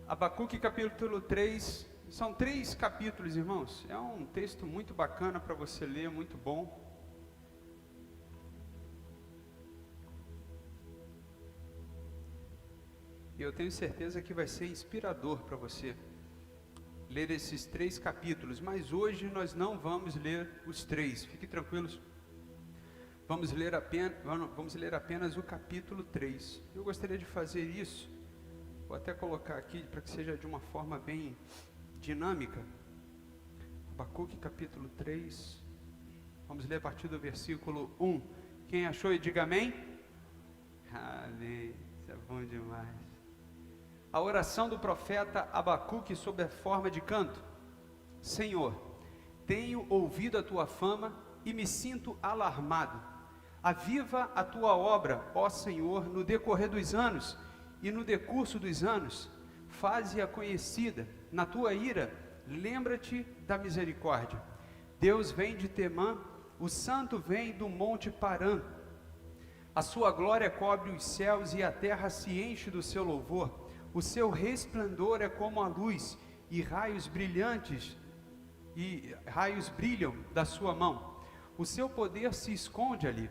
Abacuque capítulo 3, são 3 capítulos, irmãos. É um texto muito bacana para você ler, muito bom. E eu tenho certeza que vai ser inspirador para você ler esses 3 capítulos, mas hoje nós não vamos ler os 3, fiquem tranquilos. Vamos ler apenas o capítulo 3. Eu gostaria de fazer isso, vou até colocar aqui para que seja de uma forma bem dinâmica. Abacuque capítulo 3, vamos ler a partir do versículo 1. Quem achou, diga amém. Amém, isso é bom demais. A oração do profeta Abacuque sob a forma de canto. Senhor, tenho ouvido a tua fama e me sinto alarmado. Aviva a tua obra, ó Senhor, no decorrer dos anos e no decurso dos anos. Faze-a conhecida. Na tua ira, lembra-te da misericórdia. Deus vem de Temã, o santo vem do monte Parã. A sua glória cobre os céus e a terra se enche do seu louvor. O seu resplendor é como a luz, e raios brilham da sua mão. O seu poder se esconde ali.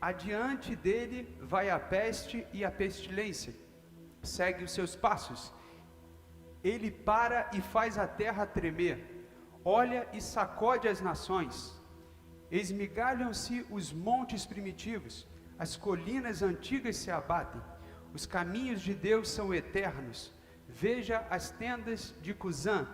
Adiante dele vai a peste e a pestilência. Segue os seus passos. Ele para e faz a terra tremer. Olha e sacode as nações. Esmigalham-se os montes primitivos. As colinas antigas se abatem. Os caminhos de Deus são eternos. Veja as tendas de Cusã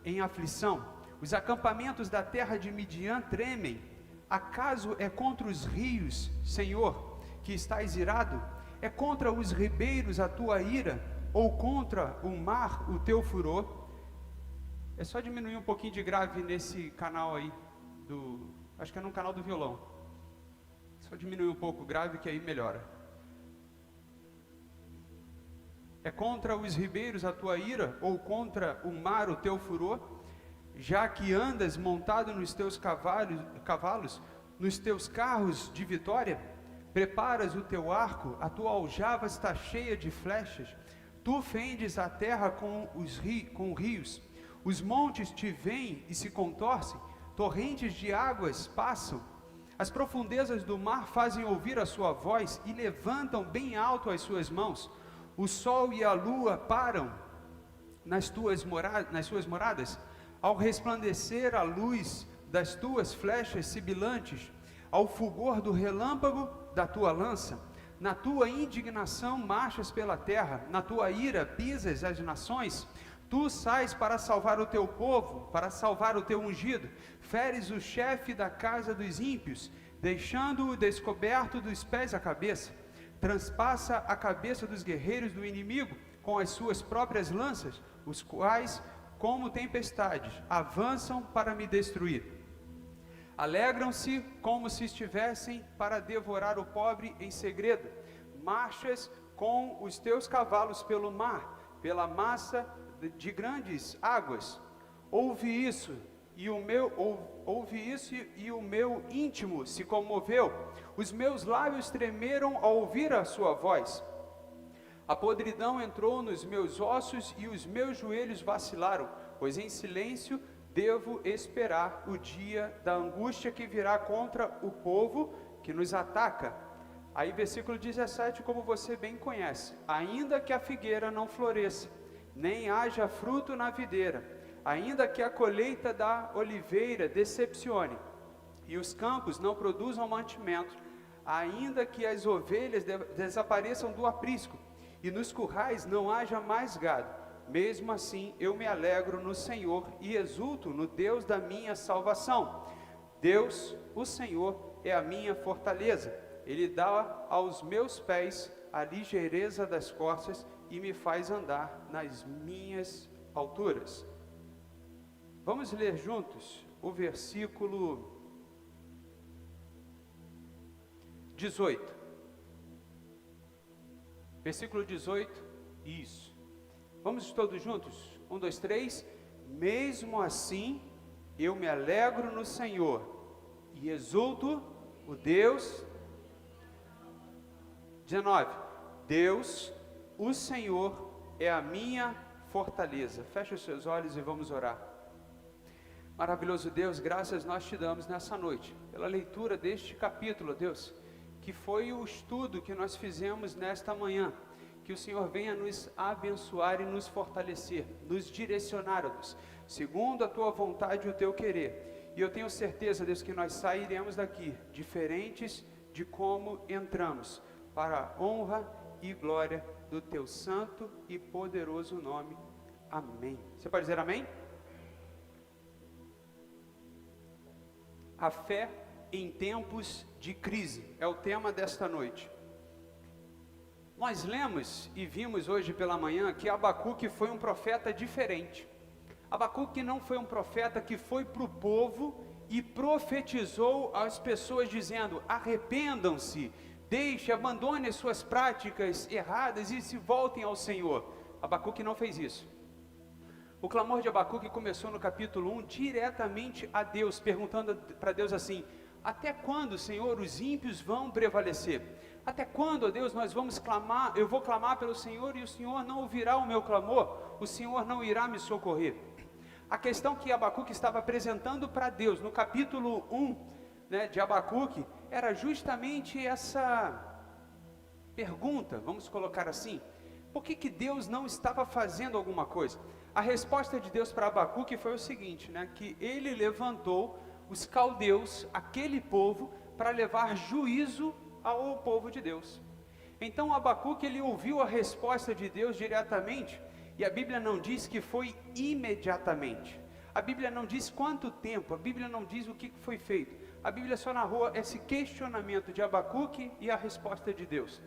em aflição. Os acampamentos da terra de Midian tremem. Acaso é contra os rios, Senhor, que estás irado? É contra os ribeiros a tua ira? Ou contra o mar o teu furor? É só diminuir um pouquinho de grave nesse canal aí, acho que é no canal do violão. Só diminuir um pouco o grave que aí melhora. É contra os ribeiros a tua ira? Ou contra o mar o teu furor? Já que andas montado nos teus cavalos, nos teus carros de vitória, preparas o teu arco, a tua aljava está cheia de flechas, tu fendes a terra com rios, os montes te veem e se contorcem, torrentes de águas passam, as profundezas do mar fazem ouvir a sua voz e levantam bem alto as suas mãos, o sol e a lua param nas suas moradas, ao resplandecer a luz das tuas flechas sibilantes, ao fulgor do relâmpago da tua lança, na tua indignação marchas pela terra, na tua ira pisas as nações, tu sais para salvar o teu povo, para salvar o teu ungido, feres o chefe da casa dos ímpios, deixando-o descoberto dos pés à cabeça, transpassa a cabeça dos guerreiros do inimigo com as suas próprias lanças, os quais como tempestades, avançam para me destruir. Alegram-se como se estivessem para devorar o pobre em segredo. Marchas com os teus cavalos pelo mar, pela massa de grandes águas. Ouve isso e o meu íntimo se comoveu. Os meus lábios tremeram ao ouvir a sua voz. A podridão entrou nos meus ossos e os meus joelhos vacilaram, pois em silêncio devo esperar o dia da angústia que virá contra o povo que nos ataca. Aí versículo 17, como você bem conhece: ainda que a figueira não floresça, nem haja fruto na videira, ainda que a colheita da oliveira decepcione, e os campos não produzam mantimento, ainda que as ovelhas desapareçam do aprisco, e nos currais não haja mais gado, mesmo assim eu me alegro no Senhor e exulto no Deus da minha salvação. Deus, o Senhor, é a minha fortaleza. Ele dá aos meus pés a ligeireza das costas e me faz andar nas minhas alturas. Vamos ler juntos o versículo 18. Versículo 18, isso. Vamos todos juntos? 1, 2, 3. Mesmo assim, eu me alegro no Senhor e exulto o Deus. 19. Deus, o Senhor, é a minha fortaleza. Feche os seus olhos e vamos orar. Maravilhoso Deus, graças nós te damos nessa noite, pela leitura deste capítulo, Deus, que foi o estudo que nós fizemos nesta manhã. Que o Senhor venha nos abençoar e nos fortalecer, nos direcionar, ó Deus, segundo a tua vontade e o teu querer. E eu tenho certeza, Deus, que nós sairemos daqui diferentes de como entramos, para a honra e glória do teu santo e poderoso nome. Amém. Você pode dizer amém? A fé em tempos de crise é o tema desta noite. Nós lemos e vimos hoje pela manhã que Abacuque foi um profeta diferente. Abacuque não foi um profeta que foi para o povo e profetizou às pessoas dizendo: arrependam-se, abandone as suas práticas erradas e se voltem ao Senhor. Abacuque não fez isso. O clamor de Abacuque começou no capítulo 1 diretamente a Deus, perguntando para Deus assim: até quando, Senhor, os ímpios vão prevalecer? Até quando, ó Deus, nós vamos clamar? Eu vou clamar pelo Senhor e o Senhor não ouvirá o meu clamor, o Senhor não irá me socorrer. A questão que Abacuque estava apresentando para Deus no capítulo 1, de Abacuque, era justamente essa pergunta, vamos colocar assim: por que Deus não estava fazendo alguma coisa? A resposta de Deus para Abacuque foi o seguinte, que ele levantou os caldeus, aquele povo, para levar juízo ao povo de Deus. Então Abacuque, ele ouviu a resposta de Deus diretamente, e a Bíblia não diz que foi imediatamente, a Bíblia não diz quanto tempo, a Bíblia não diz o que foi feito, a Bíblia só narrou esse questionamento de Abacuque e a resposta de Deus.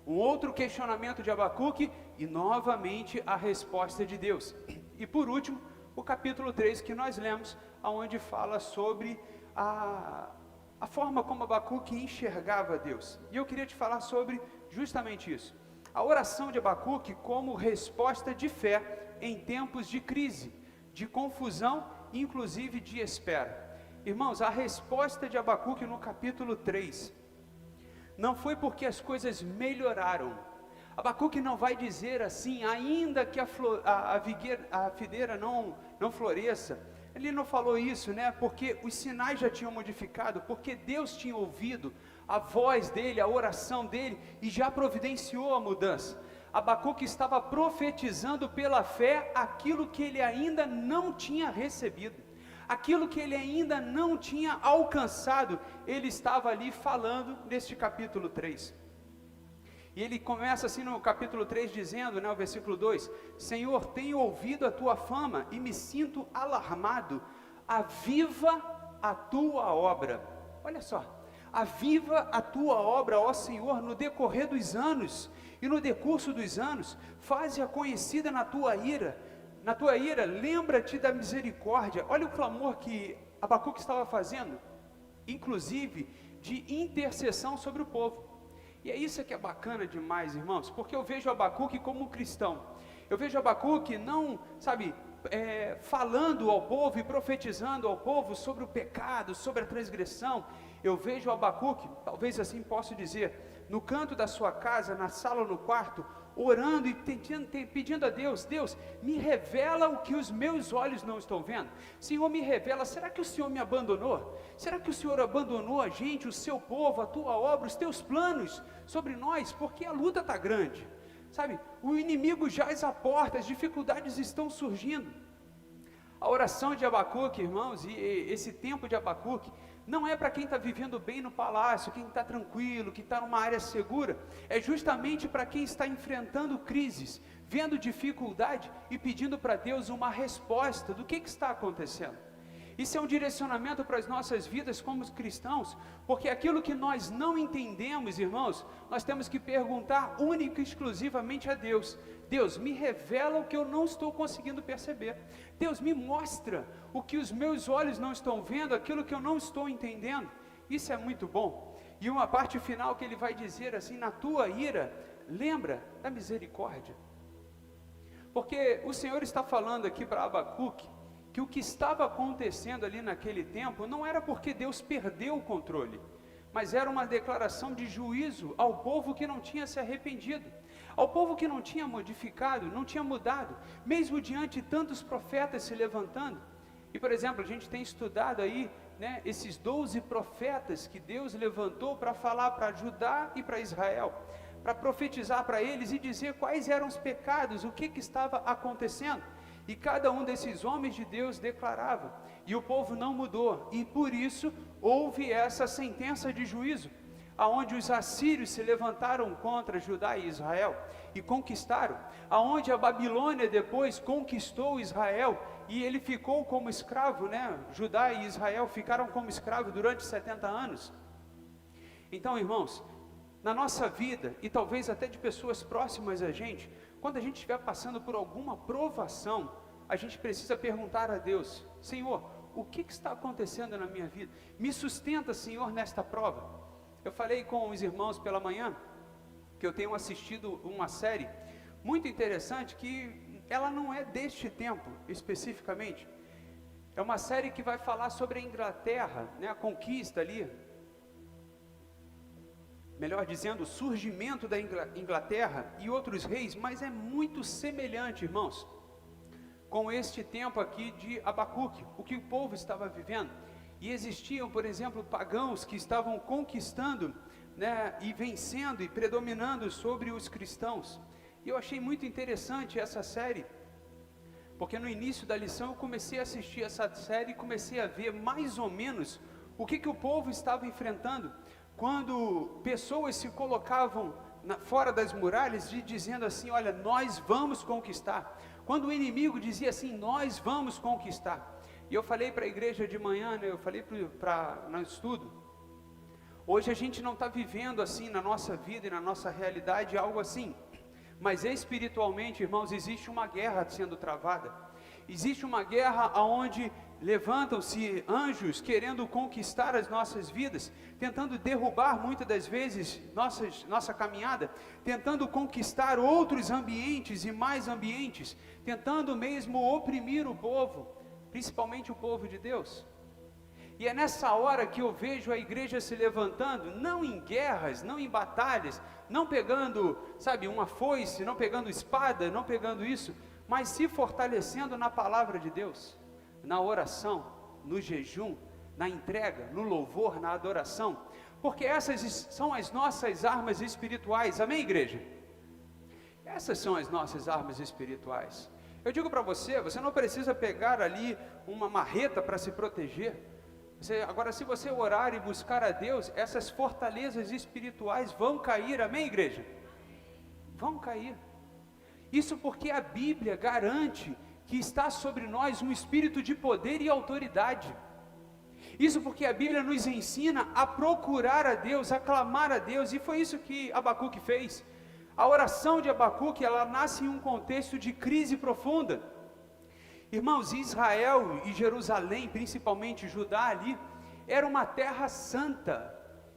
Um outro questionamento de Abacuque e novamente a resposta de Deus. E por último, o capítulo 3 que nós lemos, onde fala sobre a forma como Abacuque enxergava Deus. E eu queria te falar sobre justamente isso. A oração de Abacuque como resposta de fé em tempos de crise, de confusão, inclusive de espera. Irmãos, a resposta de Abacuque no capítulo 3, não foi porque as coisas melhoraram. Abacuque não vai dizer assim, ainda que a videira não floresça. Ele não falou isso, porque os sinais já tinham modificado, porque Deus tinha ouvido a voz dele, a oração dele, e já providenciou a mudança. Abacuque estava profetizando pela fé aquilo que ele ainda não tinha recebido, aquilo que ele ainda não tinha alcançado, ele estava ali falando neste capítulo 3. E ele começa assim no capítulo 3 dizendo, o versículo 2: Senhor, tenho ouvido a tua fama e me sinto alarmado, aviva a tua obra. Olha só, aviva a tua obra, ó Senhor, no decorrer dos anos, e no decurso dos anos, faze-a conhecida na tua ira, lembra-te da misericórdia. Olha o clamor que Abacuque estava fazendo, inclusive de intercessão sobre o povo. E é isso que é bacana demais, irmãos, porque eu vejo Abacuque como um cristão. Eu vejo Abacuque não, falando ao povo e profetizando ao povo sobre o pecado, sobre a transgressão. Eu vejo Abacuque, talvez assim posso dizer, no canto da sua casa, na sala ou no quarto, orando e pedindo a Deus: Deus, me revela o que os meus olhos não estão vendo. Senhor, me revela, será que o Senhor me abandonou? Será que o Senhor abandonou a gente, o seu povo, a tua obra, os teus planos sobre nós? Porque a luta está grande, o inimigo jaz à porta, as dificuldades estão surgindo. A oração de Abacuque, irmãos, e esse tempo de Abacuque, não é para quem está vivendo bem no palácio, quem está tranquilo, que está numa área segura. É justamente para quem está enfrentando crises, vendo dificuldade e pedindo para Deus uma resposta do que está acontecendo. Isso é um direcionamento para as nossas vidas como cristãos, porque aquilo que nós não entendemos, irmãos, nós temos que perguntar única e exclusivamente a Deus. Deus, me revela o que eu não estou conseguindo perceber. Deus, me mostra o que os meus olhos não estão vendo, aquilo que eu não estou entendendo. Isso é muito bom. E uma parte final que ele vai dizer assim: na tua ira, lembra da misericórdia. Porque o Senhor está falando aqui para Abacuque que o que estava acontecendo ali naquele tempo não era porque Deus perdeu o controle, mas era uma declaração de juízo ao povo que não tinha se arrependido. ao povo que não tinha modificado, não tinha mudado, mesmo diante de tantos profetas se levantando. E, por exemplo, a gente tem estudado aí, né, esses 12 profetas que Deus levantou para falar para Judá e para Israel, para profetizar para eles e dizer quais eram os pecados, o que estava acontecendo. E cada um desses homens de Deus declarava, e o povo não mudou, e por isso houve essa sentença de juízo, aonde os assírios se levantaram contra Judá e Israel e conquistaram, aonde a Babilônia depois conquistou Israel e ele ficou como escravo, né? Judá e Israel ficaram como escravo durante 70 anos. Então, irmãos, na nossa vida, e talvez até de pessoas próximas a gente, quando a gente estiver passando por alguma provação, a gente precisa perguntar a Deus: Senhor, o que está acontecendo na minha vida? Me sustenta, Senhor, nesta prova. Eu falei com os irmãos pela manhã, que eu tenho assistido uma série muito interessante, que ela não é deste tempo, especificamente. É uma série que vai falar sobre a Inglaterra, né, a conquista ali, melhor dizendo, o surgimento da Inglaterra e outros reis, mas é muito semelhante, irmãos, com este tempo aqui de Abacuque, o que o povo estava vivendo. E existiam, por exemplo, pagãos que estavam conquistando, né, e vencendo e predominando sobre os cristãos. E eu achei muito interessante essa série, porque no início da lição eu comecei a assistir essa série e comecei a ver mais ou menos o que o povo estava enfrentando, quando pessoas se colocavam fora das muralhas e dizendo assim: olha, nós vamos conquistar. Quando o inimigo dizia assim: nós vamos conquistar. E eu falei para a igreja de manhã, né, eu falei no estudo, hoje a gente não está vivendo assim na nossa vida e na nossa realidade algo assim, mas espiritualmente, irmãos, existe uma guerra sendo travada, existe uma guerra onde levantam-se anjos querendo conquistar as nossas vidas, tentando derrubar muitas das vezes nossa caminhada, tentando conquistar outros ambientes e mais ambientes, tentando mesmo oprimir o povo, principalmente o povo de Deus. E é nessa hora que eu vejo a igreja se levantando, não em guerras, não em batalhas, não pegando, sabe, uma foice, não pegando espada, não pegando isso, mas se fortalecendo na palavra de Deus, na oração, no jejum, na entrega, no louvor, na adoração, porque essas são as nossas armas espirituais, amém, igreja? Essas são as nossas armas espirituais. Eu digo para você, você não precisa pegar ali uma marreta para se proteger. Agora, se você orar e buscar a Deus, essas fortalezas espirituais vão cair, amém, igreja? Vão cair. Isso porque a Bíblia garante que está sobre nós um espírito de poder e autoridade. Isso porque a Bíblia nos ensina a procurar a Deus, a clamar a Deus, e foi isso que Abacuque fez. A oração de Abacuque, ela nasce em um contexto de crise profunda. Irmãos, Israel e Jerusalém, principalmente Judá ali, era uma terra santa.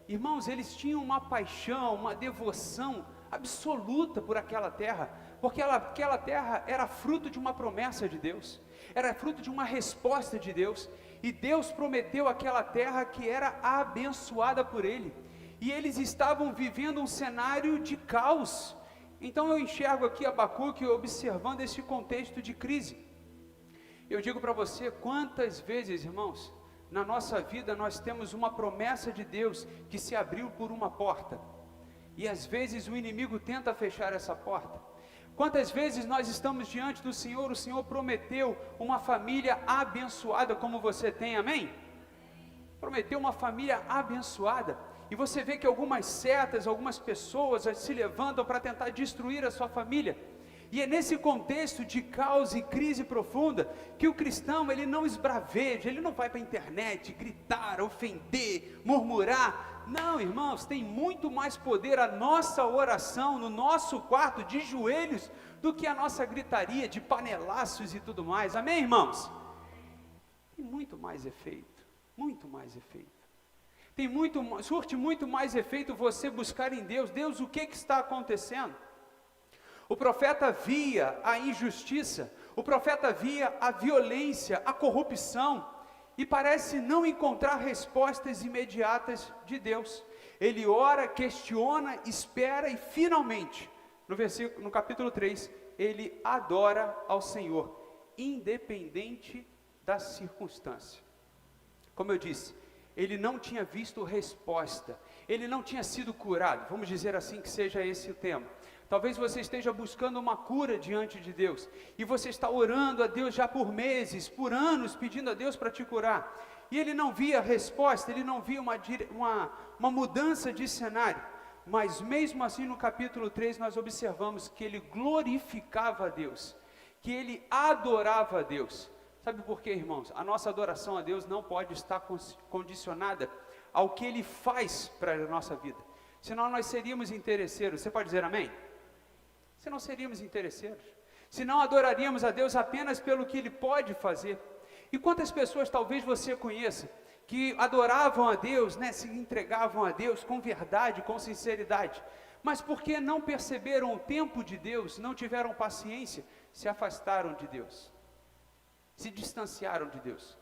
Irmãos, eles tinham uma paixão, uma devoção absoluta por aquela terra, porque aquela terra era fruto de uma promessa de Deus, era fruto de uma resposta de Deus, e Deus prometeu aquela terra que era abençoada por Ele, e eles estavam vivendo um cenário de caos. Então eu enxergo aqui Abacuque observando esse contexto de crise. Eu digo para você, quantas vezes, irmãos, na nossa vida nós temos uma promessa de Deus que se abriu por uma porta, e às vezes o inimigo tenta fechar essa porta. Quantas vezes nós estamos diante do Senhor, o Senhor prometeu uma família abençoada como você tem, amém? Prometeu uma família abençoada, e você vê que algumas setas, algumas pessoas se levantam para tentar destruir a sua família, e é nesse contexto de caos e crise profunda, que o cristão, ele não esbraveja, ele não vai para a internet gritar, ofender, murmurar. Não, irmãos, tem muito mais poder a nossa oração no nosso quarto de joelhos, do que a nossa gritaria de panelaços e tudo mais, amém, irmãos? Tem muito mais efeito, muito mais efeito. Surte muito mais efeito você buscar em Deus. Deus, o que está acontecendo? O profeta via a injustiça, o profeta via a violência, a corrupção, e parece não encontrar respostas imediatas de Deus. Ele ora, questiona, espera, e finalmente no capítulo 3, ele adora ao Senhor, independente da circunstância. Como eu disse, ele não tinha visto resposta, ele não tinha sido curado, vamos dizer assim que seja esse o tema. Talvez você esteja buscando uma cura diante de Deus, e você está orando a Deus já por meses, por anos, pedindo a Deus para te curar, e ele não via resposta, ele não via uma mudança de cenário, mas mesmo assim no capítulo 3 nós observamos que ele glorificava a Deus, que ele adorava a Deus. Sabe por quê, irmãos? A nossa adoração a Deus não pode estar condicionada ao que Ele faz para a nossa vida, senão nós seríamos interesseiros. Você pode dizer amém? Senão seríamos interesseiros, senão adoraríamos a Deus apenas pelo que Ele pode fazer. E quantas pessoas talvez você conheça, que adoravam a Deus, né, se entregavam a Deus com verdade, com sinceridade, mas porque não perceberam o tempo de Deus, não tiveram paciência, se afastaram de Deus, se distanciaram de Deus.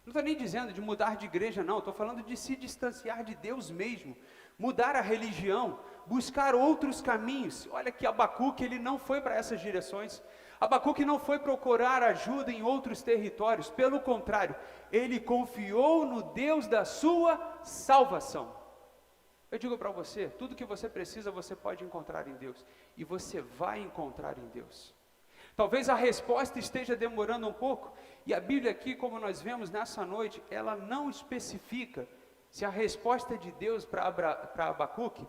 Não estou nem dizendo de mudar de igreja não, estou falando de se distanciar de Deus mesmo, mudar a religião, buscar outros caminhos. Olha que Abacuque, ele não foi para essas direções, Abacuque não foi procurar ajuda em outros territórios, pelo contrário, ele confiou no Deus da sua salvação. Eu digo para você, tudo que você precisa você pode encontrar em Deus, e você vai encontrar em Deus. Talvez a resposta esteja demorando um pouco, e a Bíblia aqui, como nós vemos nessa noite, ela não especifica se a resposta de Deus para Abacuque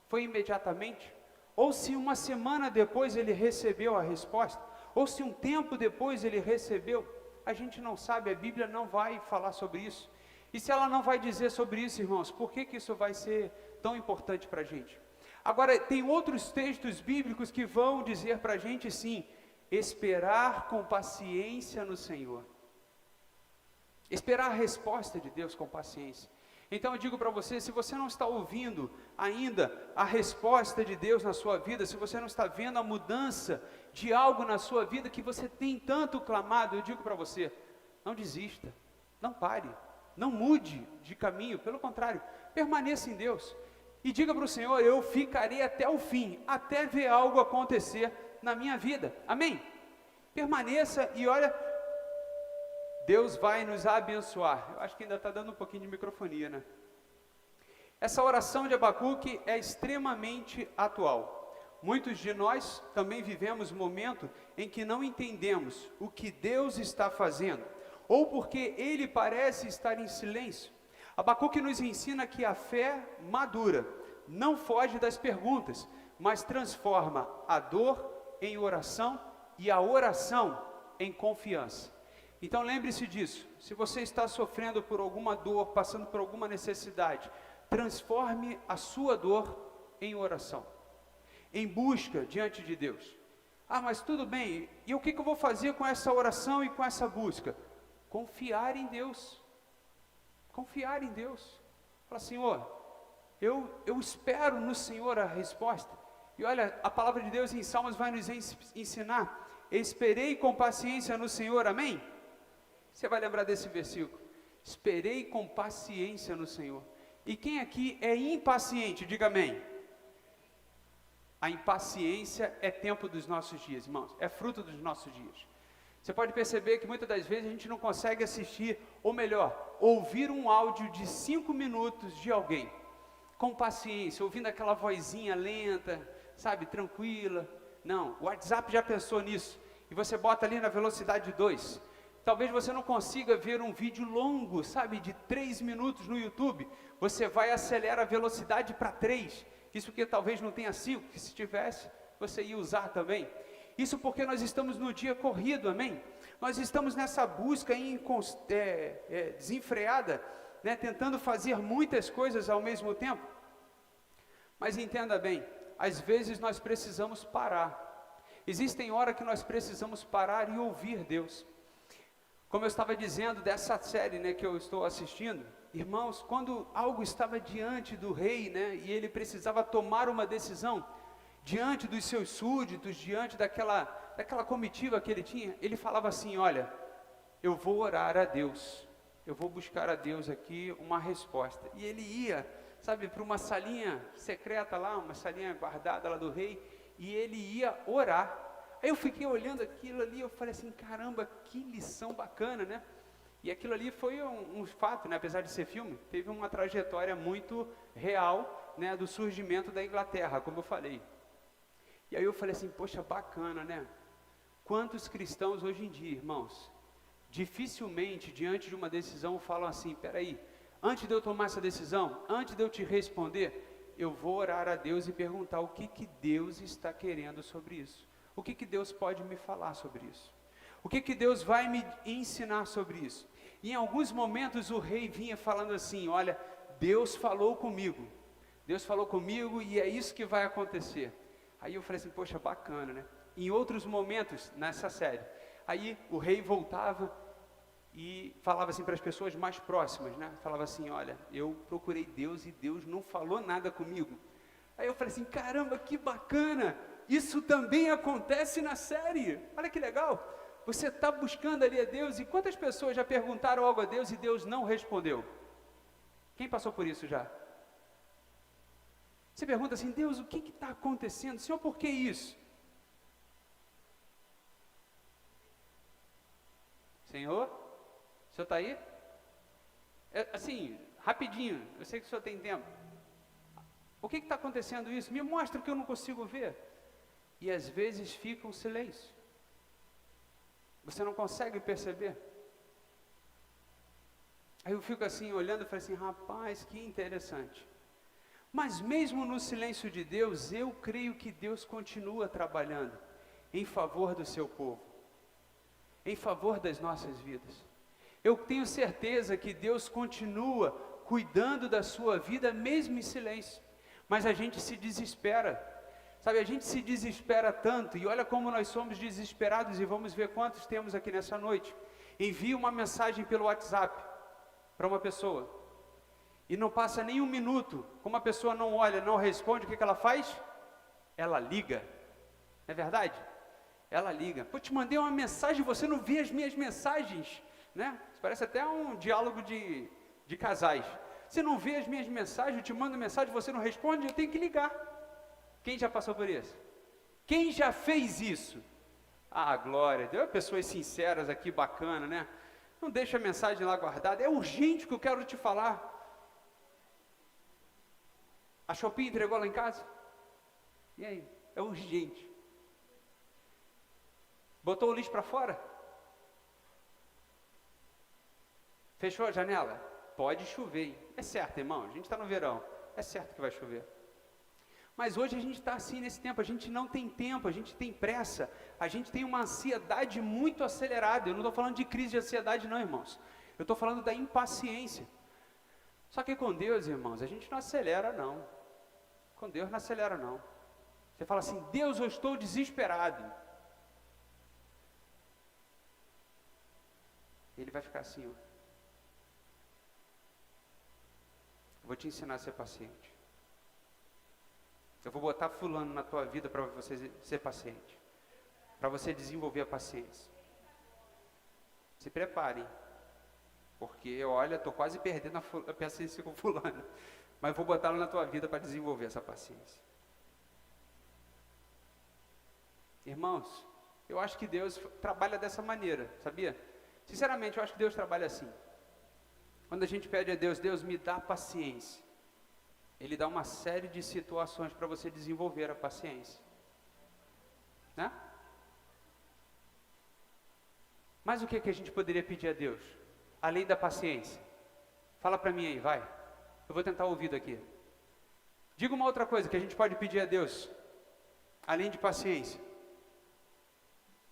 foi imediatamente, ou se uma semana depois ele recebeu a resposta, ou se um tempo depois ele recebeu, a gente não sabe, a Bíblia não vai falar sobre isso. E se ela não vai dizer sobre isso, irmãos, por que isso vai ser tão importante para a gente? Agora, tem outros textos bíblicos que vão dizer para a gente sim, esperar com paciência no Senhor, esperar a resposta de Deus com paciência. Então eu digo para você, se você não está ouvindo ainda a resposta de Deus na sua vida, se você não está vendo a mudança de algo na sua vida que você tem tanto clamado, eu digo para você, não desista, não pare, não mude de caminho, pelo contrário, permaneça em Deus, e diga para o Senhor, eu ficarei até o fim, até ver algo acontecer na minha vida, amém? Permaneça e olha, Deus vai nos abençoar. Eu acho que ainda está dando um pouquinho de microfonia, né? Essa oração de Abacuque é extremamente atual. Muitos de nós também vivemos um momento em que não entendemos o que Deus está fazendo, ou porque Ele parece estar em silêncio. Abacuque nos ensina que a fé madura não foge das perguntas, mas transforma a dor em oração e a oração em confiança. Então lembre-se disso, se você está sofrendo por alguma dor, passando por alguma necessidade, transforme a sua dor em oração, em busca diante de Deus. Ah, mas tudo bem, e o que eu vou fazer com essa oração e com essa busca? Confiar em Deus, confiar em Deus. Fala, Senhor, eu espero no Senhor a resposta. E olha, a palavra de Deus em Salmos vai nos ensinar, esperei com paciência no Senhor, amém? Você vai lembrar desse versículo, esperei com paciência no Senhor. E quem aqui é impaciente, diga amém. A impaciência é tempo dos nossos dias, irmãos, é fruto dos nossos dias. Você pode perceber que muitas das vezes a gente não consegue assistir, ou melhor, ouvir um áudio de 5 minutos de alguém, com paciência, ouvindo aquela vozinha lenta, sabe, tranquila. Não, o WhatsApp já pensou nisso, e você bota ali na velocidade 2, talvez você não consiga ver um vídeo longo, sabe, de 3 minutos no YouTube, você vai acelerar a velocidade para 3, isso porque talvez não tenha 5, que se tivesse, você ia usar também. Isso porque nós estamos no dia corrido, amém? Nós estamos nessa busca desenfreada, né, tentando fazer muitas coisas ao mesmo tempo. Mas entenda bem, às vezes nós precisamos parar. Existem horas que nós precisamos parar e ouvir Deus. Como eu estava dizendo dessa série, né, que eu estou assistindo, irmãos, quando algo estava diante do rei, né, e ele precisava tomar uma decisão, diante dos seus súditos, diante daquela comitiva que ele tinha, ele falava assim, olha, eu vou orar a Deus, eu vou buscar a Deus aqui uma resposta. E ele ia, sabe, para uma salinha secreta lá, uma salinha guardada lá do rei, e ele ia orar. Aí eu fiquei olhando aquilo ali, eu falei assim, caramba, que lição bacana, né? E aquilo ali foi um fato, né? Apesar de ser filme, teve uma trajetória muito real, né? Do surgimento da Inglaterra, como eu falei. E aí eu falei assim, poxa, bacana, né? Quantos cristãos hoje em dia, irmãos, dificilmente, diante de uma decisão, falam assim, peraí, antes de eu tomar essa decisão, antes de eu te responder, eu vou orar a Deus e perguntar o que Deus está querendo sobre isso. O que Deus pode me falar sobre isso? O que Deus vai me ensinar sobre isso? E em alguns momentos o rei vinha falando assim, olha, Deus falou comigo e é isso que vai acontecer. Aí eu falei assim, poxa, bacana, né? Em outros momentos, nessa série, aí o rei voltava e falava assim para as pessoas mais próximas, né? Falava assim, olha, eu procurei Deus e Deus não falou nada comigo. Aí eu falei assim, caramba, que bacana, isso também acontece na série, olha que legal. Você está buscando ali a Deus, e quantas pessoas já perguntaram algo a Deus e Deus não respondeu? Quem passou por isso já? Você pergunta assim, Deus, o que está acontecendo? Senhor, por que isso? Senhor? O senhor está aí? Assim, rapidinho, eu sei que o senhor tem tempo. O que está acontecendo isso? Me mostra que eu não consigo ver. E às vezes fica um silêncio. Você não consegue perceber. Aí eu fico assim, olhando e falo assim, rapaz, que interessante. Mas mesmo no silêncio de Deus, eu creio que Deus continua trabalhando em favor do seu povo, em favor das nossas vidas. Eu tenho certeza que Deus continua cuidando da sua vida, mesmo em silêncio. Mas a gente se desespera. Sabe, a gente se desespera tanto, e olha como nós somos desesperados, e vamos ver quantos temos aqui nessa noite. Envia uma mensagem pelo WhatsApp para uma pessoa, e não passa nem um minuto, como a pessoa não olha, não responde, o que ela faz? Ela liga, não é verdade? Ela liga, pô, te mandei uma mensagem, você não vê as minhas mensagens, né? Isso parece até um diálogo de casais. Você não vê as minhas mensagens, eu te mando mensagem, você não responde, eu tenho que ligar. Quem já passou por isso? Quem já fez isso? Ah, glória, deu pessoas sinceras aqui, bacana, né? Não deixa a mensagem lá guardada, é urgente que eu quero te falar. A Shopee entregou lá em casa? E aí? É urgente. Botou o lixo para fora? Fechou a janela? Pode chover, hein? É certo, irmão, a gente está no verão, é certo que vai chover. Mas hoje a gente está assim nesse tempo, a gente não tem tempo, a gente tem pressa, a gente tem uma ansiedade muito acelerada. Eu não estou falando de crise de ansiedade não, irmãos. Eu estou falando da impaciência. Só que com Deus, irmãos, a gente não acelera não. Com Deus não acelera não. Você fala assim, Deus, eu estou desesperado. Ele vai ficar assim, ó. Eu vou te ensinar a ser paciente. Eu vou botar fulano na tua vida para você ser paciente, para você desenvolver a paciência. Se preparem, porque olha, estou quase perdendo a paciência com fulano, mas vou botá-lo na tua vida para desenvolver essa paciência. Irmãos, eu acho que Deus trabalha dessa maneira, sabia? Sinceramente, eu acho que Deus trabalha assim. Quando a gente pede a Deus, Deus me dá paciência, Ele dá uma série de situações para você desenvolver a paciência, né? Mas o que a gente poderia pedir a Deus, além da paciência? Fala para mim aí, vai. Eu vou tentar ouvir daqui. Diga uma outra coisa que a gente pode pedir a Deus, além de paciência.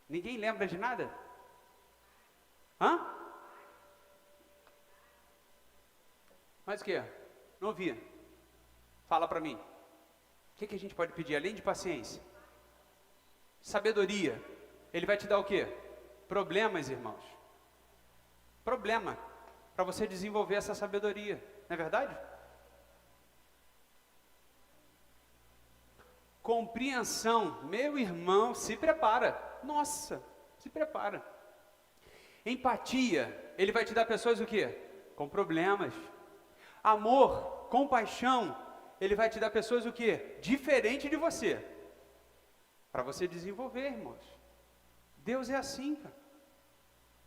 Ninguém lembra de nada? Hã? Mais o que? Não ouvi. Fala para mim. O que a gente pode pedir além de paciência? Sabedoria. Ele vai te dar o quê? Problemas, irmãos. Problema. Para você desenvolver essa sabedoria. Não é verdade? Compreensão. Meu irmão, se prepara. Nossa, se prepara. Empatia. Ele vai te dar pessoas o quê? Com problemas. Amor, compaixão. Ele vai te dar pessoas o quê? Diferente de você. para você desenvolver, irmãos. Deus é assim, cara.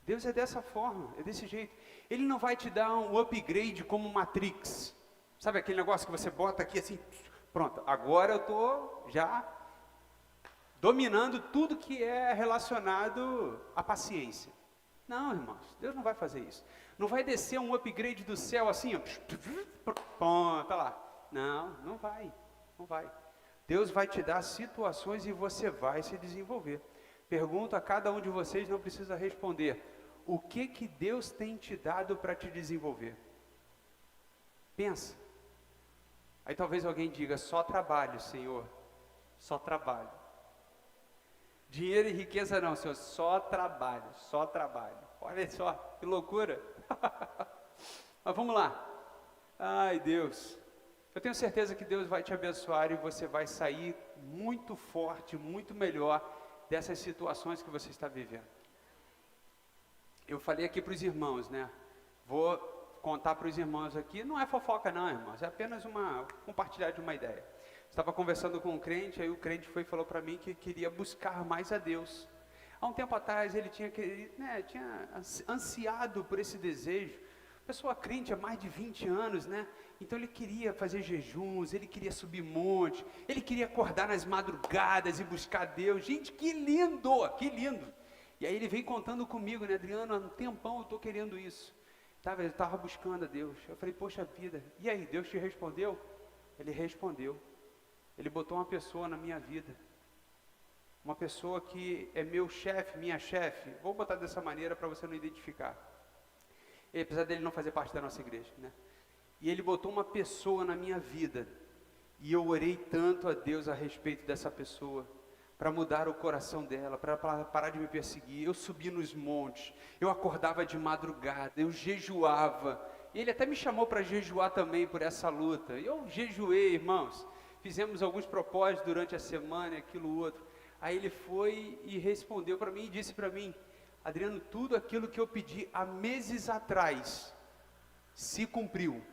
Deus é dessa forma, é desse jeito. Ele não vai te dar um upgrade como Matrix. Sabe aquele negócio que você bota aqui assim, pronto, agora eu estou já dominando tudo que é relacionado à paciência. Não, irmãos, Deus não vai fazer isso. Não vai descer um upgrade do céu assim, ó, pronto, tá lá. Não, não vai, não vai. Deus vai te dar situações e você vai se desenvolver. Pergunto a cada um de vocês, não precisa responder. O que Deus tem te dado para te desenvolver? Pensa. Aí talvez alguém diga, só trabalho, Senhor. Só trabalho. Dinheiro e riqueza não, Senhor, só trabalho, só trabalho. Olha só, que loucura. Mas vamos lá. Ai, Deus. Eu tenho certeza que Deus vai te abençoar e você vai sair muito forte, muito melhor dessas situações que você está vivendo. Eu falei aqui para os irmãos, né? Vou contar para os irmãos aqui, não é fofoca não, irmãos, é apenas compartilhar de uma ideia. Estava conversando com um crente, aí o crente foi e falou para mim que queria buscar mais a Deus. Há um tempo atrás ele tinha ansiado por esse desejo. Pessoa crente há mais de 20 anos, né? Então ele queria fazer jejuns, ele queria subir monte, ele queria acordar nas madrugadas e buscar Deus. Gente, que lindo, que lindo. E aí ele veio contando comigo, né, Adriano, há um tempão eu estou querendo isso. Eu estava buscando a Deus. Eu falei, poxa vida, e aí, Deus te respondeu? Ele respondeu. Ele botou uma pessoa na minha vida. Uma pessoa que é meu chefe, minha chefe. Vou botar dessa maneira para você não identificar. E, apesar dele não fazer parte da nossa igreja, né? E ele botou uma pessoa na minha vida. E eu orei tanto a Deus a respeito dessa pessoa, para mudar o coração dela, para parar de me perseguir. Eu subi nos montes, eu acordava de madrugada, eu jejuava. E ele até me chamou para jejuar também por essa luta. Eu jejuei, irmãos. Fizemos alguns propósitos durante a semana, aquilo outro. Aí ele foi e respondeu para mim e disse para mim, Adriano, tudo aquilo que eu pedi há meses atrás se cumpriu,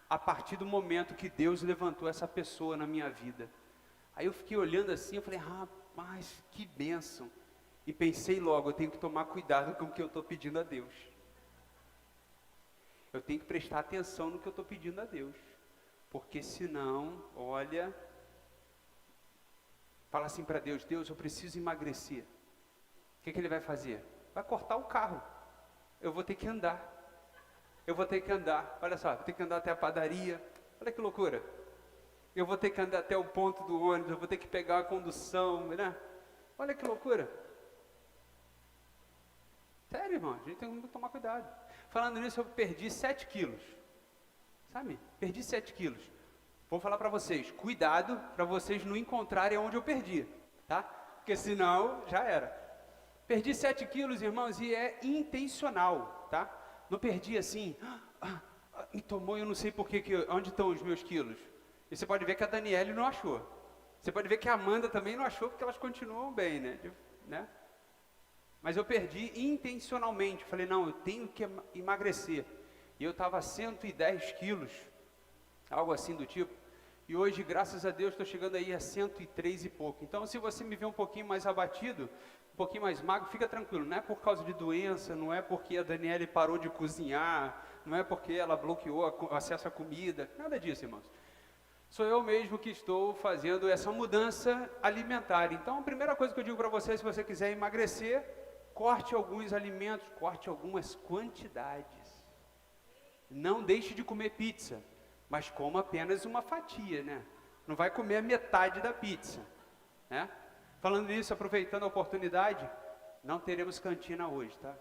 a partir do momento que Deus levantou essa pessoa na minha vida. Aí eu fiquei olhando assim, eu falei, rapaz, que bênção. E pensei logo, eu tenho que tomar cuidado com o que eu estou pedindo a Deus. Eu tenho que prestar atenção no que eu estou pedindo a Deus. Porque senão, olha, fala assim para Deus, Deus, eu preciso emagrecer. O que Ele vai fazer? Vai cortar o carro. Eu vou ter que andar. Olha só, vou ter que andar até a padaria. Olha que loucura. Eu vou ter que andar até o ponto do ônibus, eu vou ter que pegar a condução, né? Olha que loucura. Sério, irmão, a gente tem que tomar cuidado. Falando nisso, eu perdi 7 quilos. Sabe? Perdi 7 quilos. Vou falar para vocês, cuidado para vocês não encontrarem onde eu perdi, tá? Porque senão, já era. Perdi 7 quilos, irmãos, e é intencional, tá? Não perdi assim, me tomou, eu não sei onde estão os meus quilos. E você pode ver que a Daniele não achou. Você pode ver que a Amanda também não achou, porque elas continuam bem, né? Mas eu perdi intencionalmente. Falei, não, eu tenho que emagrecer. E eu estava a 110 quilos, algo assim do tipo. E hoje, graças a Deus, estou chegando aí a 103 e pouco. Então, se você me vê um pouquinho mais abatido, um pouquinho mais magro, fica tranquilo. Não é por causa de doença, não é porque a Daniele parou de cozinhar, não é porque ela bloqueou o acesso à comida, nada disso, irmãos. Sou eu mesmo que estou fazendo essa mudança alimentar. Então, a primeira coisa que eu digo para você, se você quiser emagrecer, corte alguns alimentos, corte algumas quantidades. Não deixe de comer pizza, mas coma apenas uma fatia, né? Não vai comer a metade da pizza, né? Falando nisso, aproveitando a oportunidade, não teremos cantina hoje, tá?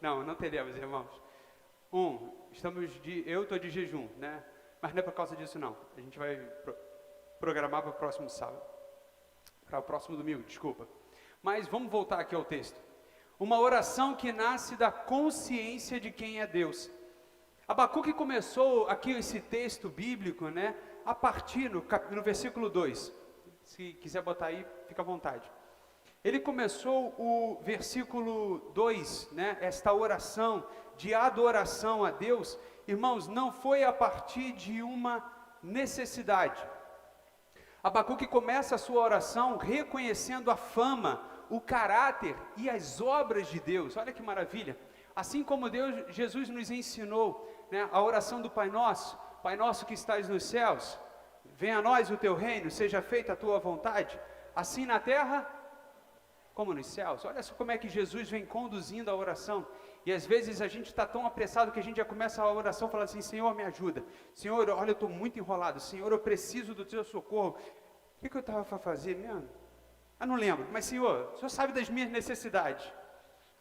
Não teremos, irmãos. Eu estou de jejum, né? Mas não é por causa disso não. A gente vai programar para o próximo sábado. Para o próximo domingo, desculpa. Mas vamos voltar aqui ao texto. Uma oração que nasce da consciência de quem é Deus. Abacuque começou aqui esse texto bíblico, né? A partir no versículo 2. Se quiser botar aí, fica à vontade. Ele começou o versículo 2, né? Esta oração de adoração a Deus, irmãos, não foi a partir de uma necessidade. Abacuque começa a sua oração reconhecendo a fama, o caráter e as obras de Deus. Olha que maravilha! Assim como Jesus nos ensinou, né, a oração do Pai Nosso que estás nos céus, venha a nós o teu reino, seja feita a tua vontade, assim na terra como nos céus. Olha só como é que Jesus vem conduzindo a oração. E às vezes a gente está tão apressado que a gente já começa a oração falando assim: Senhor, me ajuda. Senhor, olha, eu estou muito enrolado. Senhor, eu preciso do teu socorro. O que eu estava para fazer mesmo? Não lembro. Mas Senhor, o Senhor sabe das minhas necessidades.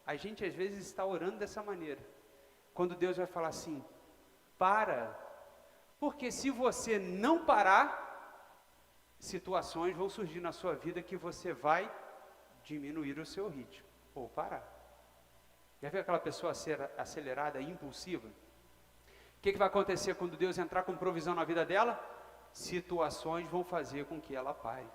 A gente às vezes está orando dessa maneira. Quando Deus vai falar assim: para. Porque se você não parar, situações vão surgir na sua vida que você vai diminuir o seu ritmo, ou parar. Já viu aquela pessoa acelerada, impulsiva? O que vai acontecer quando Deus entrar com provisão na vida dela? Situações vão fazer com que ela pare.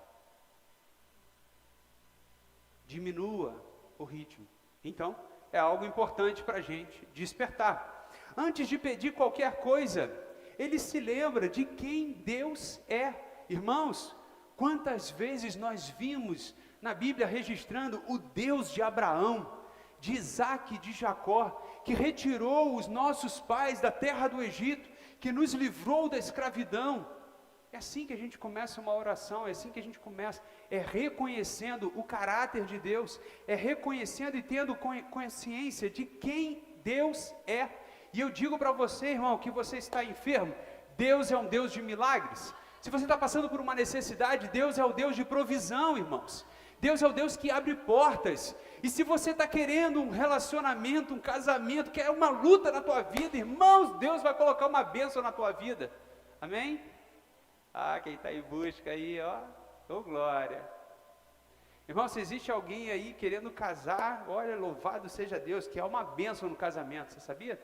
Diminua o ritmo. Então, é algo importante para a gente despertar. Antes de pedir qualquer coisa, ele se lembra de quem Deus é. Irmãos, quantas vezes nós vimos na Bíblia registrando o Deus de Abraão, de Isaac e de Jacó, que retirou os nossos pais da terra do Egito, que nos livrou da escravidão. É assim que a gente começa uma oração, é assim que a gente começa, é reconhecendo o caráter de Deus, é reconhecendo e tendo consciência de quem Deus é. E eu digo para você, irmão, que você está enfermo, Deus é um Deus de milagres. Se você está passando por uma necessidade, Deus é o Deus de provisão, irmãos. Deus é o Deus que abre portas. E se você está querendo um relacionamento, um casamento, que é uma luta na tua vida, irmãos, Deus vai colocar uma bênção na tua vida. Amém? Quem está em busca aí, ó, glória. Irmão, se existe alguém aí querendo casar, olha, louvado seja Deus, que é uma bênção no casamento, você sabia?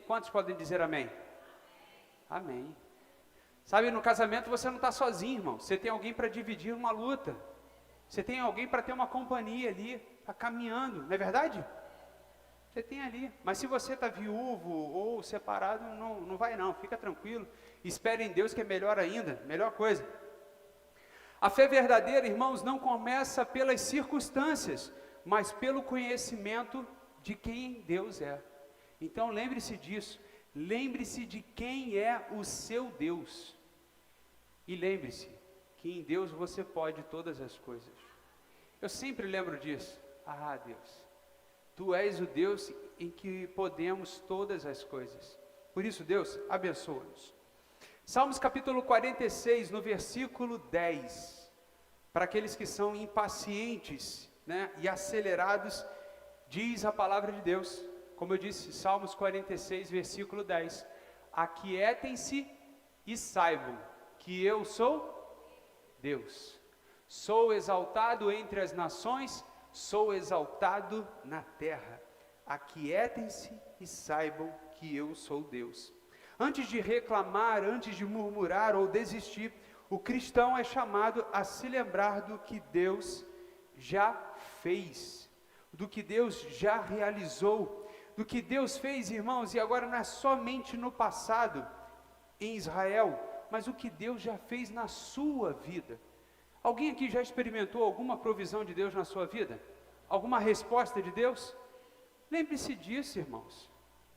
Quantos podem dizer amém? Amém. Sabe, no casamento você não está sozinho, irmão, você tem alguém para dividir uma luta. Você tem alguém para ter uma companhia ali, está caminhando, não é verdade? Você tem ali, mas se você está viúvo ou separado, não vai não, fica tranquilo, espere em Deus que é melhor ainda, melhor coisa. A fé verdadeira, irmãos, não começa pelas circunstâncias, mas pelo conhecimento de quem Deus é. Então lembre-se disso, lembre-se de quem é o seu Deus, e lembre-se que em Deus você pode todas as coisas. Eu sempre lembro disso. Deus, Tu és o Deus em que podemos todas as coisas. Por isso, Deus, abençoa-nos. Salmos capítulo 46, no versículo 10. Para aqueles que são impacientes, né, e acelerados, diz a palavra de Deus. Como eu disse, Salmos 46, versículo 10. Aquietem-se e saibam que eu sou Deus, sou exaltado entre as nações, sou exaltado na terra. Aquietem-se e saibam que eu sou Deus. Antes de reclamar, antes de murmurar ou desistir, o cristão é chamado a se lembrar do que Deus já fez, do que Deus já realizou, do que Deus fez, irmãos, e agora não é somente no passado, em Israel, mas o que Deus já fez na sua vida. Alguém aqui já experimentou alguma provisão de Deus na sua vida? Alguma resposta de Deus? Lembre-se disso, irmãos.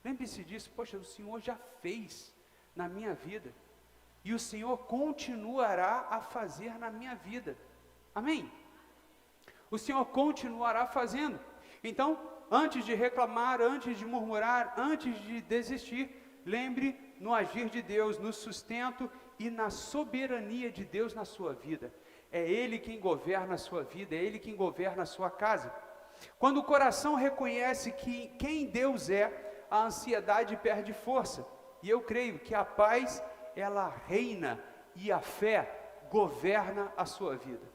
Lembre-se disso. Poxa, o Senhor já fez na minha vida. E o Senhor continuará a fazer na minha vida. Amém? O Senhor continuará fazendo. Então, antes de reclamar, antes de murmurar, antes de desistir, lembre no agir de Deus, no sustento e na soberania de Deus na sua vida. É Ele quem governa a sua vida, é Ele quem governa a sua casa. Quando o coração reconhece que quem Deus é, a ansiedade perde força. E eu creio que a paz, ela reina e a fé governa a sua vida.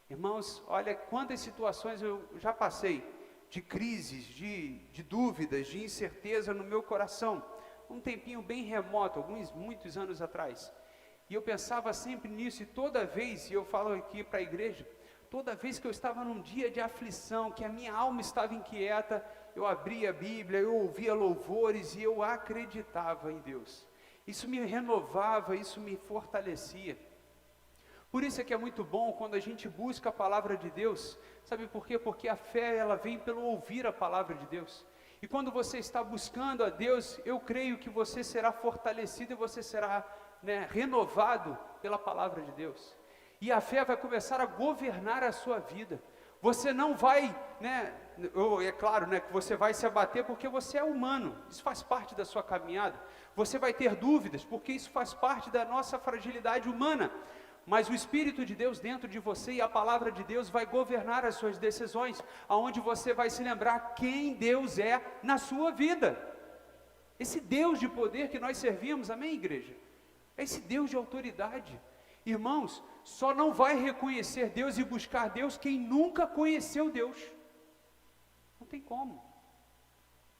Irmãos, olha quantas situações eu já passei, de crises, de dúvidas, de incerteza no meu coração. Um tempinho bem remoto, muitos anos atrás. E eu pensava sempre nisso, e toda vez, e eu falo aqui para a igreja, toda vez que eu estava num dia de aflição, que a minha alma estava inquieta, eu abria a Bíblia, eu ouvia louvores e eu acreditava em Deus. Isso me renovava, isso me fortalecia. Por isso é que é muito bom quando a gente busca a palavra de Deus. Sabe por quê? Porque a fé, ela vem pelo ouvir a palavra de Deus. E quando você está buscando a Deus, eu creio que você será fortalecido e você será, renovado pela palavra de Deus. E a fé vai começar a governar a sua vida. Você não vai, é claro, que você vai se abater porque você é humano. Isso faz parte da sua caminhada. Você vai ter dúvidas porque isso faz parte da nossa fragilidade humana. Mas o Espírito de Deus dentro de você e a palavra de Deus vai governar as suas decisões, aonde você vai se lembrar quem Deus é na sua vida. Esse Deus de poder que nós servimos, amém, igreja? É esse Deus de autoridade. Irmãos, só não vai reconhecer Deus e buscar Deus quem nunca conheceu Deus. Não tem como.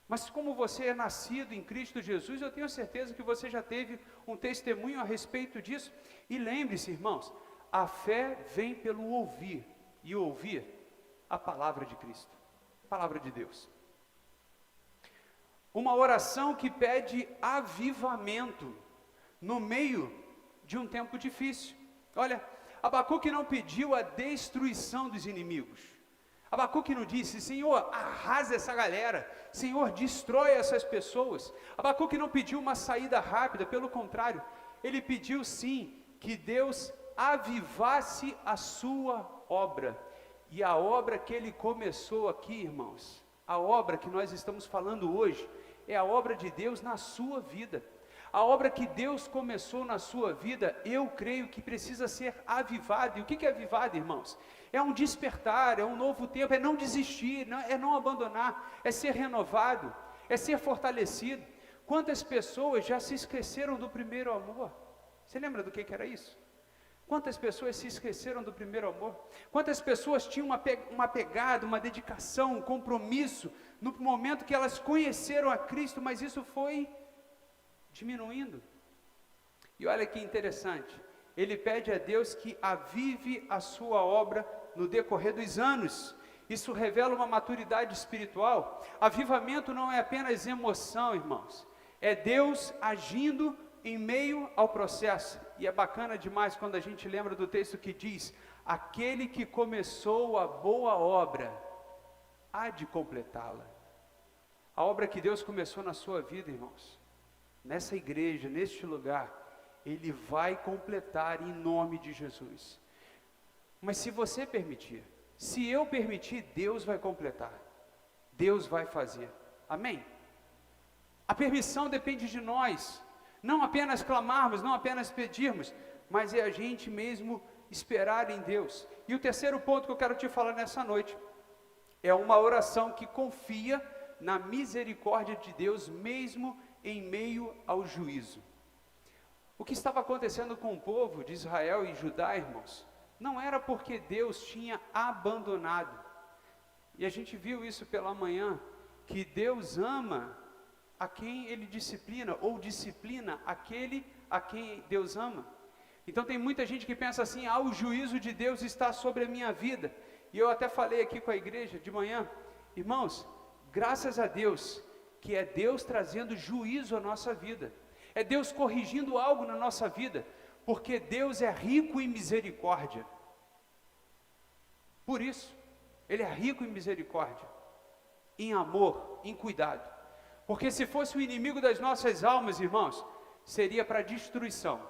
Mas como você é nascido em Cristo Jesus, eu tenho certeza que você já teve um testemunho a respeito disso. E lembre-se, irmãos, a fé vem pelo ouvir, e ouvir a palavra de Cristo, a palavra de Deus. Uma oração que pede avivamento no meio de um tempo difícil. Olha, Abacuque não pediu a destruição dos inimigos. Abacuque não disse, Senhor, arrasa essa galera, Senhor, destrói essas pessoas. Abacuque não pediu uma saída rápida, pelo contrário, ele pediu sim, que Deus avivasse a sua obra. E a obra que ele começou aqui, irmãos, a obra que nós estamos falando hoje, é a obra de Deus na sua vida. A obra que Deus começou na sua vida, eu creio que precisa ser avivada. E o que é avivada, irmãos? É um despertar, é um novo tempo, é não desistir, é não abandonar, é ser renovado, é ser fortalecido. Quantas pessoas já se esqueceram do primeiro amor? Você lembra do que era isso? Quantas pessoas se esqueceram do primeiro amor? Quantas pessoas tinham uma pegada, uma dedicação, um compromisso, no momento que elas conheceram a Cristo, mas isso foi diminuindo. E olha que interessante, ele pede a Deus que avive a sua obra no decorrer dos anos. Isso revela uma maturidade espiritual. Avivamento não é apenas emoção, irmãos, é Deus agindo em meio ao processo. E é bacana demais quando a gente lembra do texto que diz, aquele que começou a boa obra, há de completá-la. A obra que Deus começou na sua vida, irmãos, nessa igreja, neste lugar, Ele vai completar em nome de Jesus. Mas se você permitir, se eu permitir, Deus vai completar, Deus vai fazer, amém? A permissão depende de nós, não apenas clamarmos, não apenas pedirmos, mas é a gente mesmo esperar em Deus. E o terceiro ponto que eu quero te falar nessa noite, é uma oração que confia na misericórdia de Deus, mesmo em meio ao juízo. O que estava acontecendo com o povo de Israel e Judá, irmãos, não era porque Deus tinha abandonado, e a gente viu isso pela manhã, que Deus ama a quem Ele disciplina, ou disciplina aquele a quem Deus ama. Então tem muita gente que pensa assim, o juízo de Deus está sobre a minha vida, e eu até falei aqui com a igreja de manhã, irmãos, graças a Deus, que é Deus trazendo juízo à nossa vida, é Deus corrigindo algo na nossa vida, porque Deus é rico em misericórdia. Por isso, Ele é rico em misericórdia, em amor, em cuidado. Porque se fosse o inimigo das nossas almas, irmãos, seria para destruição.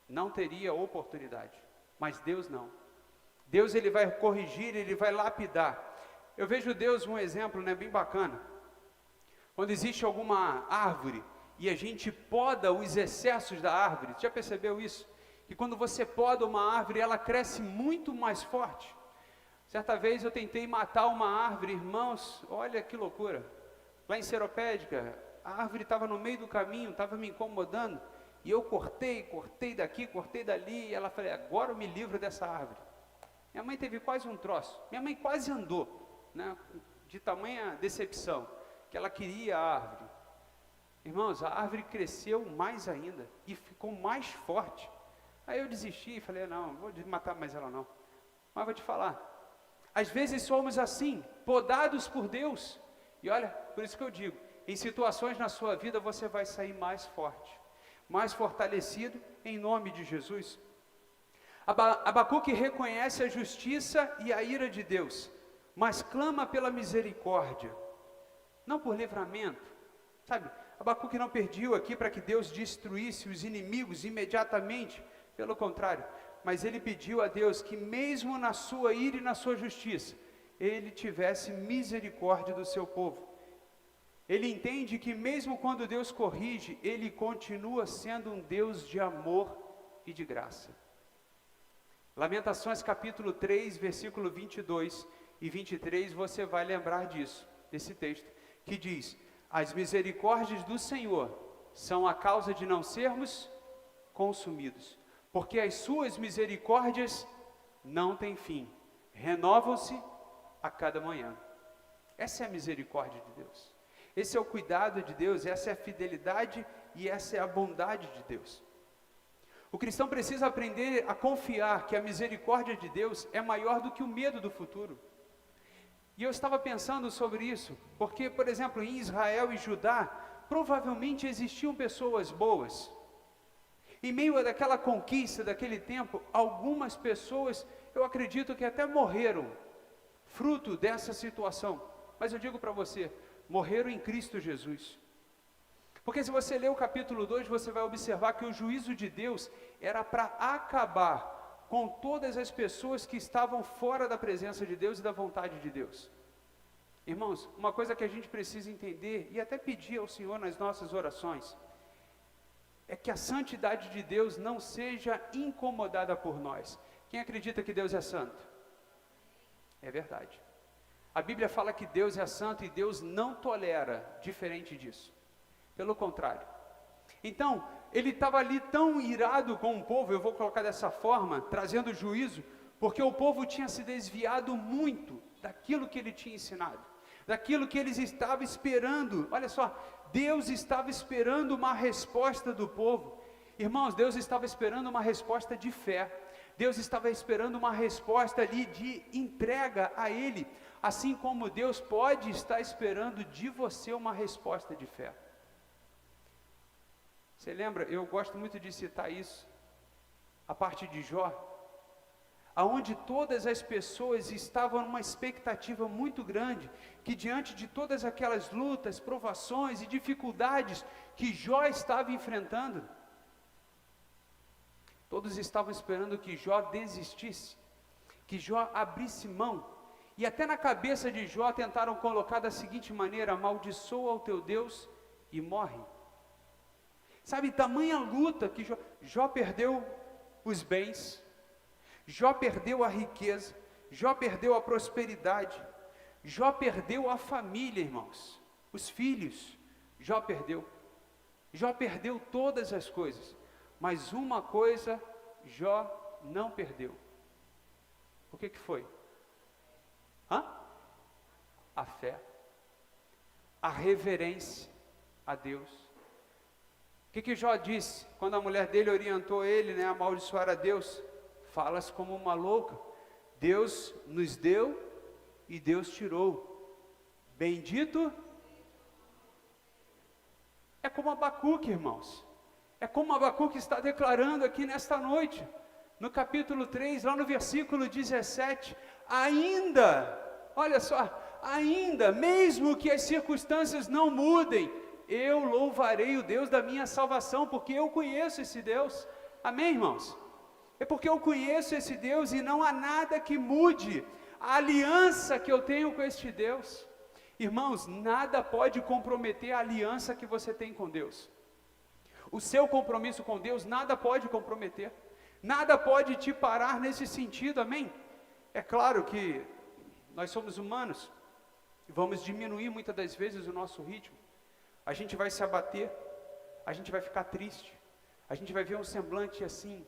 Não teria oportunidade. Mas Deus não. Deus, Ele vai corrigir, Ele vai lapidar. Eu vejo Deus um exemplo, bem bacana. Quando existe alguma árvore e a gente poda os excessos da árvore, já percebeu isso? Que quando você poda uma árvore, ela cresce muito mais forte. Certa vez eu tentei matar uma árvore, irmãos, olha que loucura. Lá em Seropédica, a árvore estava no meio do caminho, estava me incomodando, e eu cortei daqui, cortei dali, e ela falou, agora eu me livro dessa árvore. Minha mãe teve quase um troço, minha mãe quase andou, de tamanha decepção, que ela queria a árvore. Irmãos, a árvore cresceu mais ainda, e ficou mais forte. Aí eu desisti e falei, não vou matar mais ela não. Mas vou te falar, às vezes somos assim, podados por Deus, e olha, por isso que eu digo, em situações na sua vida você vai sair mais forte, mais fortalecido em nome de Jesus. Abacuque reconhece a justiça e a ira de Deus, mas clama pela misericórdia, não por livramento, sabe? Abacuque não pediu aqui para que Deus destruísse os inimigos imediatamente, pelo contrário, mas ele pediu a Deus que mesmo na sua ira e na sua justiça, ele tivesse misericórdia do seu povo. Ele entende que mesmo quando Deus corrige, ele continua sendo um Deus de amor e de graça. Lamentações capítulo 3, versículo 22 e 23, você vai lembrar disso, desse texto, que diz: as misericórdias do Senhor são a causa de não sermos consumidos, porque as suas misericórdias não têm fim, renovam-se a cada manhã. Essa é a misericórdia de Deus, esse é o cuidado de Deus, essa é a fidelidade e essa é a bondade de Deus. O cristão precisa aprender a confiar que a misericórdia de Deus é maior do que o medo do futuro. E eu estava pensando sobre isso, porque, por exemplo, em Israel e Judá, provavelmente existiam pessoas boas. Em meio daquela conquista, daquele tempo, algumas pessoas, eu acredito que até morreram, fruto dessa situação. Mas eu digo para você, morreram em Cristo Jesus. Porque se você ler o capítulo 2, você vai observar que o juízo de Deus era para acabar com todas as pessoas que estavam fora da presença de Deus e da vontade de Deus. Irmãos, uma coisa que a gente precisa entender e até pedir ao Senhor nas nossas orações, é que a santidade de Deus não seja incomodada por nós. Quem acredita que Deus é santo? É verdade. A Bíblia fala que Deus é santo e Deus não tolera diferente disso. Pelo contrário. Então, ele estava ali tão irado com o povo, eu vou colocar dessa forma, trazendo juízo, porque o povo tinha se desviado muito daquilo que ele tinha ensinado, daquilo que eles estavam esperando. Olha só, Deus estava esperando uma resposta do povo. Irmãos, Deus estava esperando uma resposta de fé. Deus estava esperando uma resposta ali de entrega a Ele, assim como Deus pode estar esperando de você uma resposta de fé. Você lembra, eu gosto muito de citar isso, a parte de Jó, aonde todas as pessoas estavam numa expectativa muito grande, que diante de todas aquelas lutas, provações e dificuldades que Jó estava enfrentando, todos estavam esperando que Jó desistisse, que Jó abrisse mão, e até na cabeça de Jó tentaram colocar da seguinte maneira: amaldiçoa o teu Deus e morre. Sabe, tamanha luta que Jó perdeu os bens, Jó perdeu a riqueza, Jó perdeu a prosperidade, Jó perdeu a família, irmãos, os filhos, Jó perdeu todas as coisas, mas uma coisa Jó não perdeu. O que foi? A fé, a reverência a Deus. O que Jó disse quando a mulher dele orientou ele, a amaldiçoar a Deus? Falas como uma louca, Deus nos deu e Deus tirou, bendito. É como Abacuque, irmãos, é como Abacuque está declarando aqui nesta noite, no capítulo 3, lá no versículo 17, olha só, ainda, mesmo que as circunstâncias não mudem, eu louvarei o Deus da minha salvação, porque eu conheço esse Deus. Amém, irmãos? É porque eu conheço esse Deus e não há nada que mude a aliança que eu tenho com este Deus. Irmãos, nada pode comprometer a aliança que você tem com Deus. O seu compromisso com Deus, nada pode comprometer. Nada pode te parar nesse sentido, amém? É claro que nós somos humanos, e vamos diminuir muitas das vezes o nosso ritmo. A gente vai se abater, a gente vai ficar triste, a gente vai ver um semblante assim,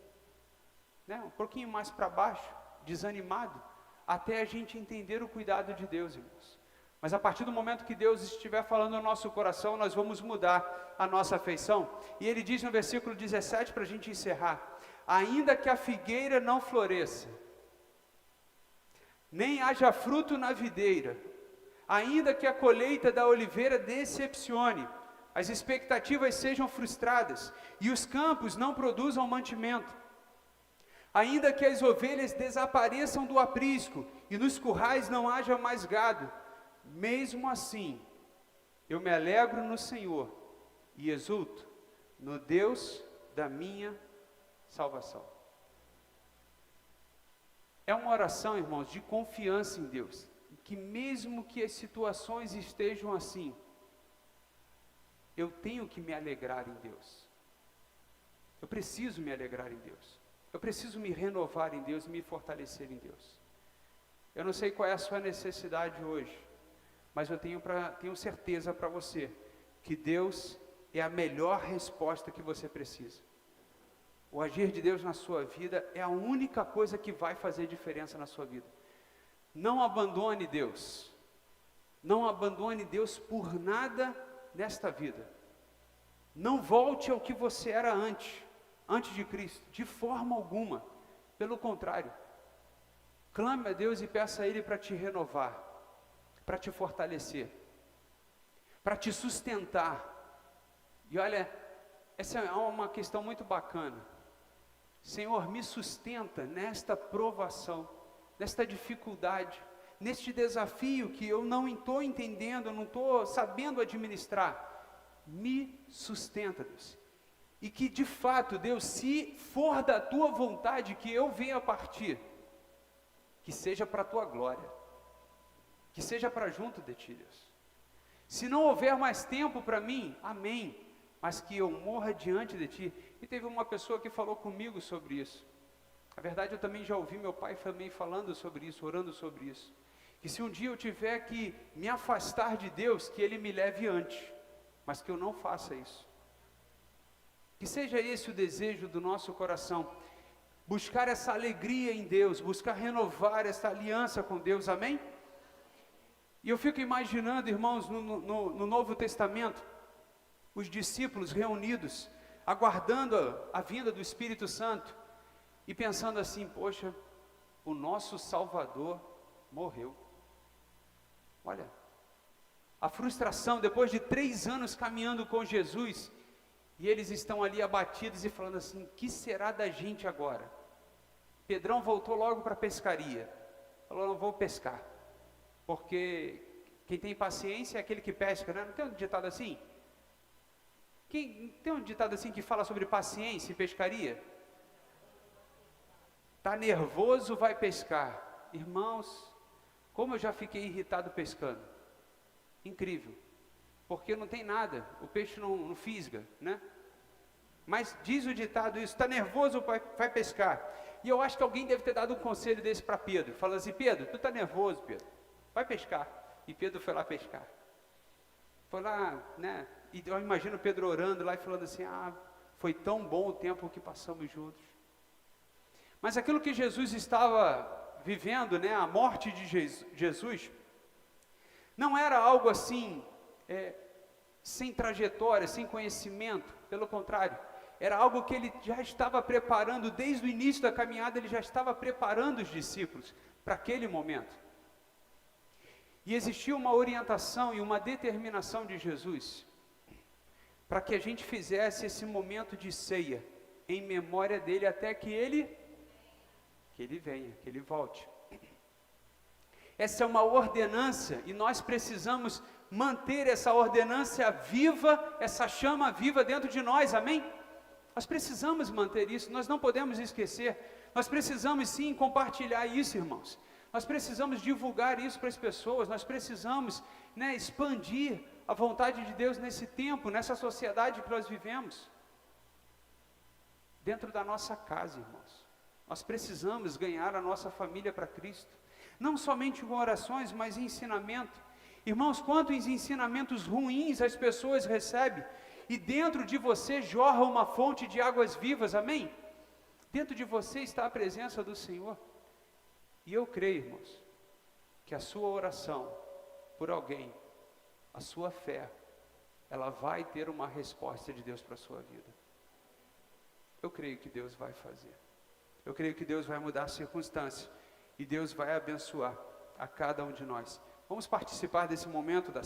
um pouquinho mais para baixo, desanimado, até a gente entender o cuidado de Deus, irmãos. Mas a partir do momento que Deus estiver falando no nosso coração, nós vamos mudar a nossa afeição. E ele diz no versículo 17, para a gente encerrar: ainda que a figueira não floresça, nem haja fruto na videira, ainda que a colheita da oliveira decepcione, as expectativas sejam frustradas, e os campos não produzam mantimento, Ainda que as ovelhas desapareçam do aprisco e nos currais não haja mais gado, mesmo assim, eu me alegro no Senhor e exulto no Deus da minha salvação. É uma oração, irmãos, de confiança em Deus, que mesmo que as situações estejam assim, eu tenho que me alegrar em Deus. Eu preciso me alegrar em Deus. Eu preciso me renovar em Deus, me fortalecer em Deus. Eu não sei qual é a sua necessidade hoje, mas eu tenho certeza para você, que Deus é a melhor resposta que você precisa. O agir de Deus na sua vida é a única coisa que vai fazer diferença na sua vida. Não abandone Deus. Não abandone Deus por nada nesta vida. Não volte ao que você era antes de Cristo, de forma alguma. Pelo contrário, clame a Deus e peça a Ele para te renovar, para te fortalecer, para te sustentar. E olha, essa é uma questão muito bacana. Senhor, me sustenta nesta provação, nesta dificuldade, neste desafio que eu não estou entendendo, eu não estou sabendo administrar. Me sustenta, Deus. E que de fato, Deus, se for da tua vontade que eu venha partir, que seja para a tua glória, que seja para junto de ti, Deus. Se não houver mais tempo para mim, amém, mas que eu morra diante de ti. E teve uma pessoa que falou comigo sobre isso. Na verdade, eu também já ouvi meu pai também falando sobre isso, orando sobre isso. Que se um dia eu tiver que me afastar de Deus, que Ele me leve antes, mas que eu não faça isso. Que seja esse o desejo do nosso coração, buscar essa alegria em Deus, buscar renovar essa aliança com Deus, amém? E eu fico imaginando, irmãos, no Novo Testamento, os discípulos reunidos, aguardando a vinda do Espírito Santo, e pensando assim, poxa, o nosso Salvador morreu. Olha, a frustração, depois de 3 anos caminhando com Jesus, e eles estão ali abatidos e falando assim, o que será da gente agora? Pedrão voltou logo para a pescaria, falou, não vou pescar, porque quem tem paciência é aquele que pesca, né? Não tem um ditado assim? Tem um ditado assim que fala sobre paciência e pescaria? Está nervoso, vai pescar. Irmãos, como eu já fiquei irritado pescando. Incrível. Porque não tem nada, o peixe não fisga, né? Mas diz o ditado isso, está nervoso, vai pescar. E eu acho que alguém deve ter dado um conselho desse para Pedro. Falando assim, Pedro, tu está nervoso, Pedro, vai pescar. E Pedro foi lá pescar. Foi lá, né? E eu imagino Pedro orando lá e falando assim, foi tão bom o tempo que passamos juntos. Mas aquilo que Jesus estava vivendo, né, a morte de Jesus, não era algo assim, sem trajetória, sem conhecimento, pelo contrário, era algo que ele já estava preparando, desde o início da caminhada, ele já estava preparando os discípulos para aquele momento. E existia uma orientação e uma determinação de Jesus, para que a gente fizesse esse momento de ceia, em memória dele, até que ele venha, que ele volte. Essa é uma ordenança, e nós precisamos manter essa ordenança viva, essa chama viva dentro de nós, amém? Nós precisamos manter isso, nós não podemos esquecer, nós precisamos sim compartilhar isso, irmãos. Nós precisamos divulgar isso para as pessoas, nós precisamos, né, expandir a vontade de Deus nesse tempo, nessa sociedade que nós vivemos. Dentro da nossa casa, irmãos. Nós precisamos ganhar a nossa família para Cristo. Não somente com orações, mas ensinamento. Irmãos, quantos ensinamentos ruins as pessoas recebem, e dentro de você jorra uma fonte de águas vivas, amém? Dentro de você está a presença do Senhor. E eu creio, irmãos, que a sua oração por alguém, a sua fé, ela vai ter uma resposta de Deus para a sua vida. Eu creio que Deus vai fazer. Eu creio que Deus vai mudar a circunstância, e Deus vai abençoar a cada um de nós. Vamos participar desse momento da